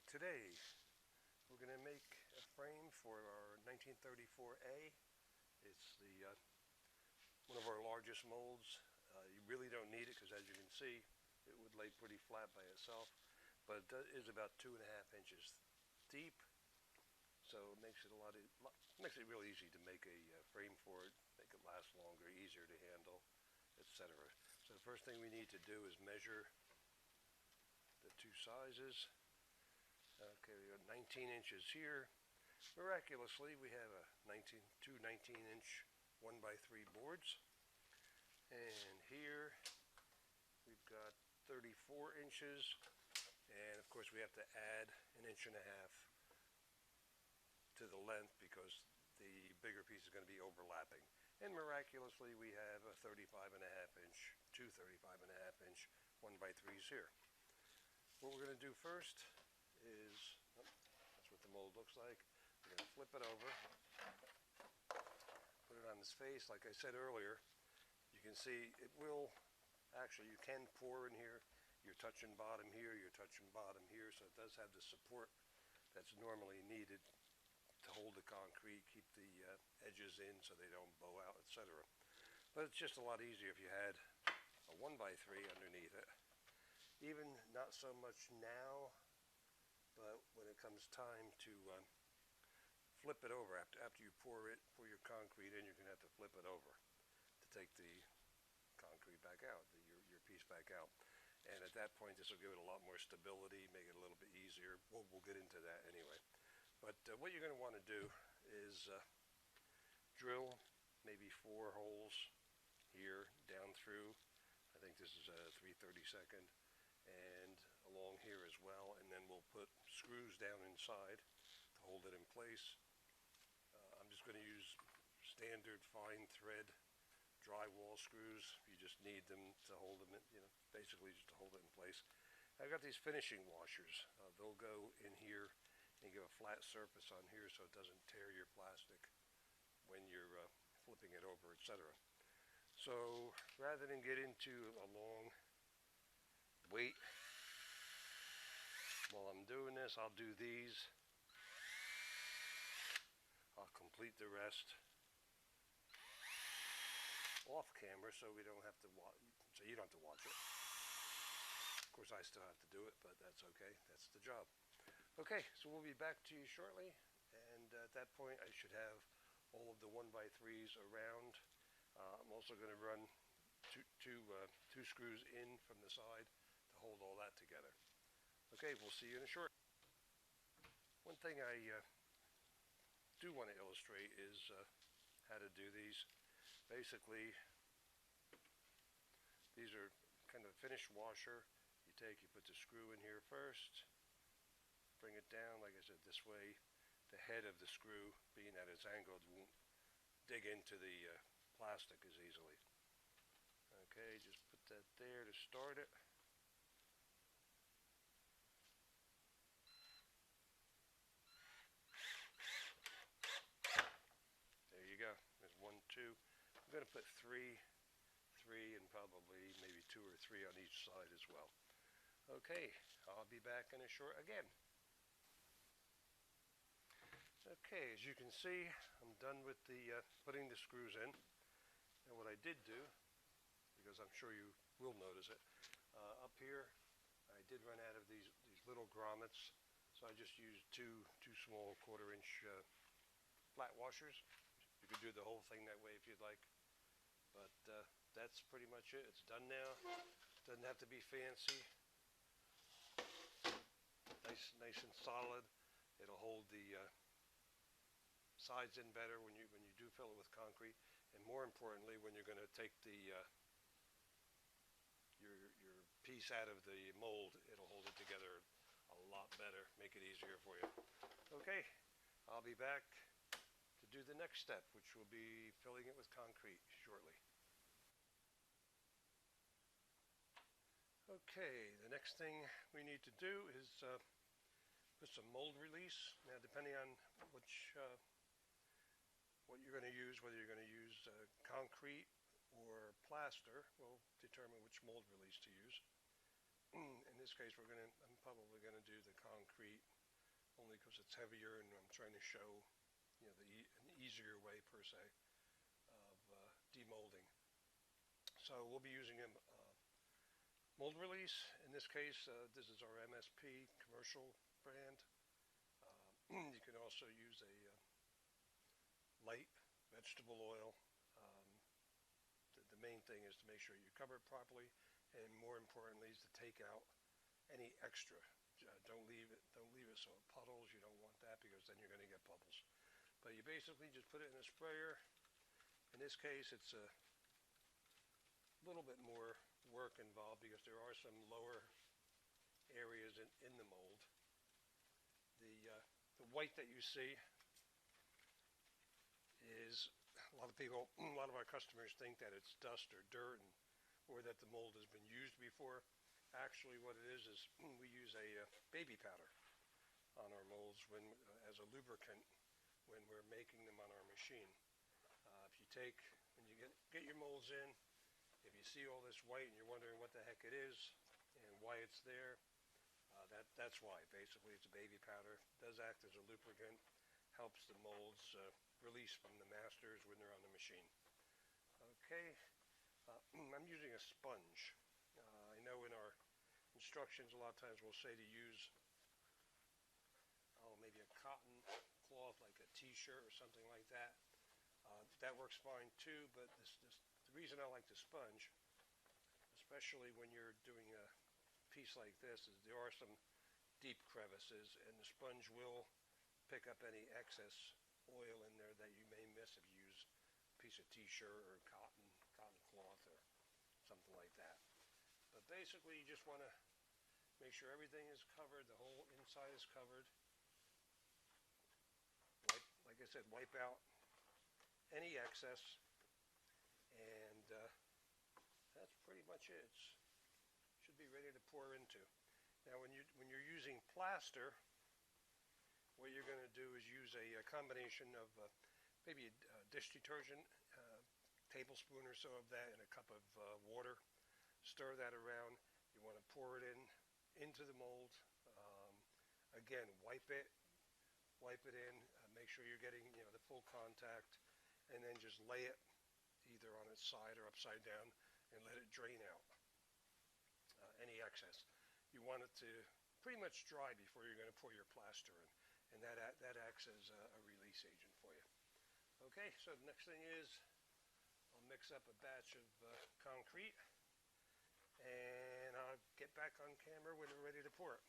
Today we're going to make a frame for our 1934A. It's the one of our largest molds. You really don't need it because, as you can see, it would lay pretty flat by itself, but it is about 2.5 inches deep, so it makes it makes it really easy to make a frame for it, make it last longer, easier to handle, etc. So the first thing we need to do is measure the two sizes. Okay, we got 19 inches here. Miraculously, we have two 19-inch 1x3 boards. And here we've got 34 inches. And of course we have to add 1.5 inches to the length because the bigger piece is going to be overlapping. And miraculously we have a 35.5 inch, two 35.5 inch 1x3s here. What we're going to do first is, that's what the mold looks like. We're going to flip it over, put it on its face. Like I said earlier, you can see it will, actually you can pour in here. You're touching bottom here, you're touching bottom here, so it does have the support that's normally needed to hold the concrete, keep the edges in so they don't bow out, etc. But it's just a lot easier if you had a 1x3 underneath it. Even not so much now, but when it comes time to flip it over, after you pour your concrete in, you're going to have to flip it over to take the concrete back out, your piece back out. And at that point, this will give it a lot more stability, make it a little bit easier. We'll get into that anyway. But what you're going to want to do is drill maybe 4 holes here down through. I think this is a 3/32, and along here as well. And then we'll put screws down inside to hold it in place. I'm just going to use standard fine thread drywall screws. You just need them to hold them in, basically just to hold it in place. I've got these finishing washers. They'll go in here and give a flat surface on here so it doesn't tear your plastic when you're flipping it over, etc. So rather than get into a long wait while I'm doing this, I'll do these. I'll complete the rest off camera so we don't have to watch, so you don't have to watch it. Of course I still have to do it, but that's okay, that's the job. Okay, so we'll be back to you shortly, and at that point I should have all of the 1x3s around. I'm also going to run two screws in from the side to hold all that together. Okay, we'll see you in a short. One thing I do want to illustrate is how to do these. Basically, these are kind of a finished washer. You put the screw in here first, bring it down, like I said, this way. The head of the screw, being that it's angled, won't dig into the plastic as easily. Okay, just put that there to start it. There you go. There's 1, 2. I'm going to put three, and probably maybe 2 or 3 on each side as well. Okay, I'll be back in a short again. Okay, as you can see, I'm done with the putting the screws in. And what I did do, because I'm sure you will notice it, up here I did run out of these little grommets, so I just used two small 1/4 inch flat washers. You could do the whole thing that way if you'd like, but that's pretty much it. It's done now. Doesn't have to be fancy. Nice and solid. It'll hold the sides in better when you do fill it with concrete, and more importantly, when you're going to take the your piece out of the mold, it'll hold it together a lot better, make it easier for you. Okay, I'll be back to do the next step, which will be filling it with concrete shortly. Okay, the next thing we need to do is put some mold release. Now, depending on what you're going to use, whether you're going to use concrete or plaster, will determine which mold release to use. In this case, I'm probably going to do the concrete only because it's heavier, and I'm trying to show, an easier way per se of demolding. So we'll be using a mold release. In this case, this is our MSP commercial brand. You can also use a light vegetable oil. The main thing is to make sure you cover it properly, and more importantly is to take out any extra. Don't leave it so it puddles. You don't want that, because then you're going to get bubbles. But you basically just put it in a sprayer. In this case, it's a little bit more work involved because there are some lower areas in the mold. The white that you see is, a lot of our customers think that it's dust or dirt, or that the mold has been used before. Actually, what it is we use a baby powder on our molds as a lubricant when we're making them on our machine. When you get your molds in, if you see all this white and you're wondering what the heck it is and why it's there, that's why. Basically, it's a baby powder. It does act as a lubricant, helps the molds release from the masters when they're on the machine. Okay, I'm using a sponge. I know in our instructions a lot of times we'll say to use maybe a cotton cloth, like a t-shirt or something like that. That works fine too, but the reason I like the sponge, especially when you're doing a piece like this, is there are some deep crevices, and the sponge will pick up any excess oil in there that you may miss if you use a piece of t-shirt or cotton cloth or something like that. But basically, you just want to make sure everything is covered, the whole inside is covered. Like I said, wipe out any excess, and that's pretty much it. Should be ready to pour into. Now, when you're using plaster, what you're going to do is use a combination of maybe a dish detergent, tablespoon or so of that, in a cup of water. Stir that around. You want to pour it into the mold. Again, wipe it in. Make sure you're getting the full contact, and then just lay it either on its side or upside down and let it drain out any excess. You want it to pretty much dry before you're going to pour your plaster in, and that acts as a release agent for you. Okay, so the next thing is I'll mix up a batch of concrete, and I'll get back on camera when we're ready to pour it.